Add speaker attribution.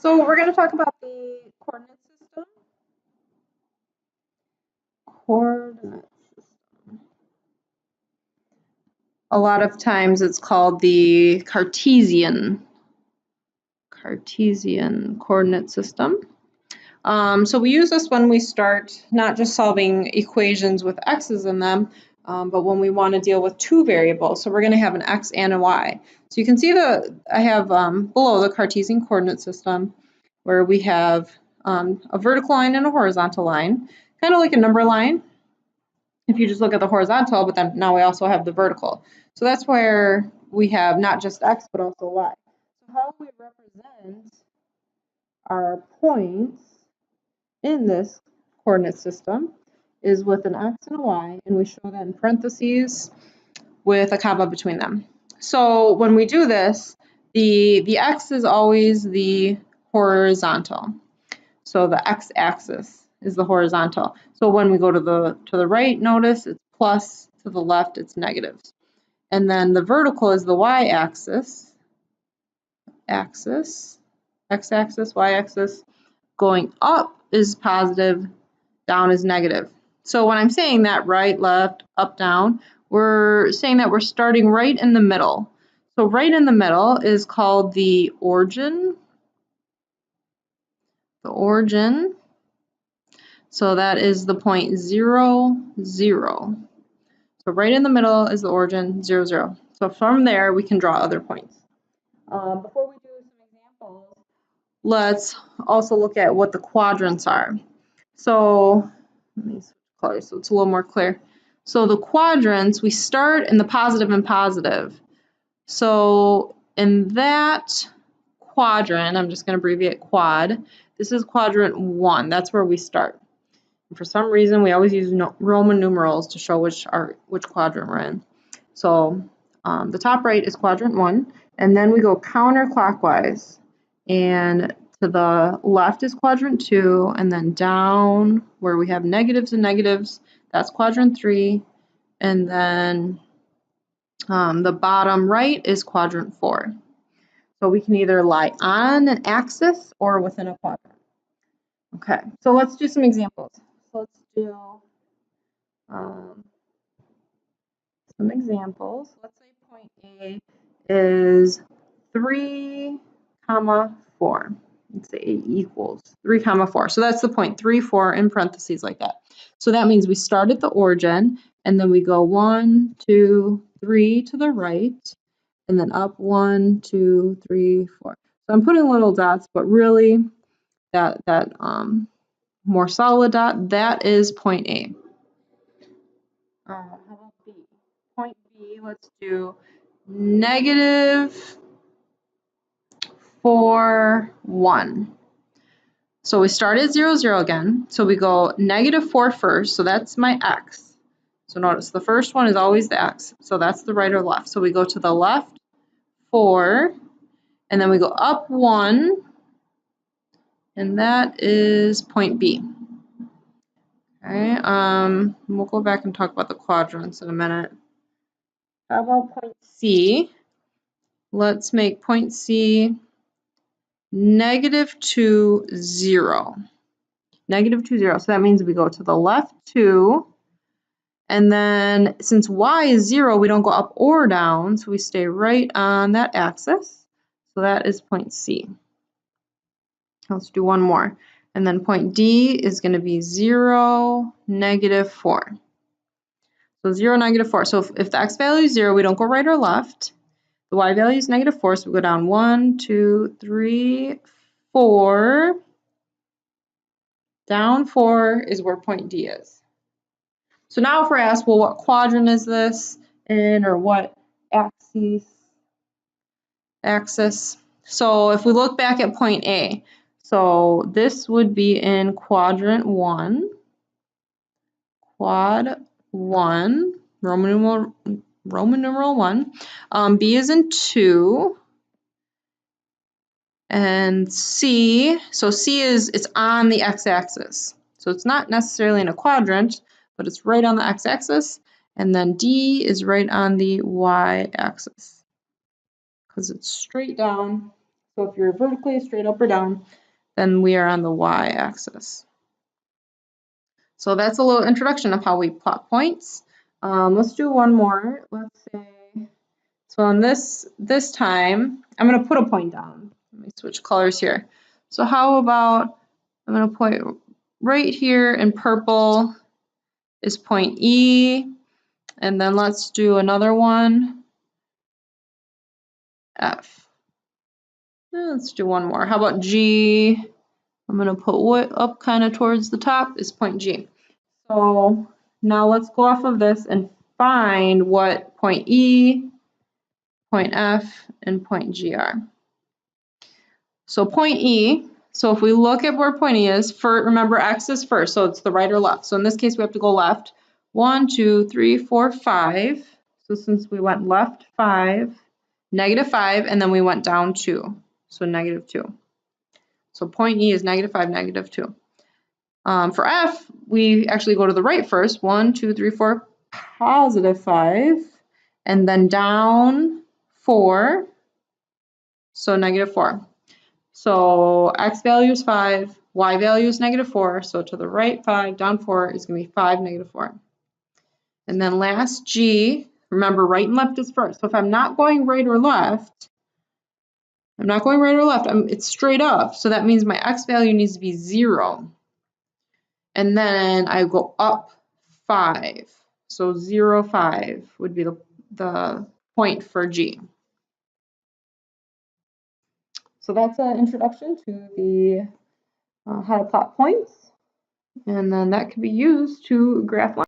Speaker 1: So we're going to talk about the coordinate system. A lot of times it's called the Cartesian coordinate system. So we use this when we start not just solving equations with x's in them, but when we want to deal with two variables. So we're going to have an x and a y. So you can see I have below the Cartesian coordinate system where we have a vertical line and a horizontal line, kind of like a number line if you just look at the horizontal, but then now we also have the vertical. So that's where we have not just x, but also y. So how we represent our points in this coordinate system is with an x and a y, and we show that in parentheses with a comma between them. So when we do this, the x is always the horizontal. So the x-axis is the horizontal. So when we go to the right, notice it's plus, to the left it's negatives. And then the vertical is the y-axis, x-axis, y-axis. Going up is positive, down is negative. So when I'm saying that right, left, up, down, we're saying that we're starting right in the middle. So right in the middle is called the origin. So that is the point 0, 0. So right in the middle is the origin, 0, 0. So from there, we can draw other points. Before we do some examples, let's also look at what the quadrants are. So let me switch colors so it's a little more clear. So the quadrants, we start in the positive and positive. So in that quadrant, I'm just going to abbreviate quad, this is quadrant 1. That's where we start. And for some reason, we always use Roman numerals to show which quadrant we're in. So the top right is quadrant 1, and then we go counterclockwise. And to the left is quadrant 2, and then down where we have negatives and negatives, that's quadrant 3, and then the bottom right is quadrant 4. So we can either lie on an axis or within a quadrant. Okay, so let's do some examples. So let's do some examples. Let's say point A is 3, 4. Let's say A equals 3, 4. So that's the point, 3, 4 in parentheses like that. So that means we start at the origin, and then we go 1, 2, 3 to the right, and then up 1, 2, 3, 4. So I'm putting little dots, but really that more solid dot, that is point A. How about B? Point B, let's do -4, 1. So we start at 0, 0 again. So we go -4 first, so that's my x. So notice the first one is always the x, so that's the right or left. So we go to the left 4, and then we go up 1, and that is point B. Okay, we'll go back and talk about the quadrants in a minute. How about point C? Let's make point C -2, 0. -2, 0. So that means we go to the left 2, and then since y is 0, we don't go up or down, so we stay right on that axis. So that is point C. Let's do one more. And then point D is going to be 0, -4. So 0, -4. So if the x value is 0, we don't go right or left. The y value is -4, so we go down 1, 2, 3, 4. Down 4 is where point D is. So now if we're asked, well, what quadrant is this in, or what axis? So if we look back at point A, so this would be in quadrant 1. Quad 1, Roman numeral 1. B is in 2. And C, so C it's on the x-axis. So it's not necessarily in a quadrant, but it's right on the x-axis. And then D is right on the y-axis because it's straight down. So if you're vertically, straight up or down, then we are on the y-axis. So that's a little introduction of how we plot points. Let's do one more. Let's say, so on this time, I'm going to put a point down. Let me switch colors here. So how about, I'm going to point right here in purple is point E, and then let's do another one, F. Let's do one more. How about G? I'm going to put up kind of towards the top is point G. So now let's go off of this and find what point E, point F, and point G are. So point E, so if we look at where point E is, remember X is first, so it's the right or left. So in this case, we have to go left. 1, 2, 3, 4, 5. So since we went left 5, -5, and then we went down 2. So -2. So point E is -5, -2. For F, we actually go to the right first. 1, 2, 3, 4, +5, and then down 4, so -4. So X value is 5, Y value is -4, so to the right 5, down 4 is going to be 5, -4. And then last G, remember right and left is first. So if I'm not going right or left, it's straight up. So that means my X value needs to be 0. And then I go up 5. So 0, 5 would be the point for G. So that's an introduction to the how to plot points. And then that can be used to graph lines.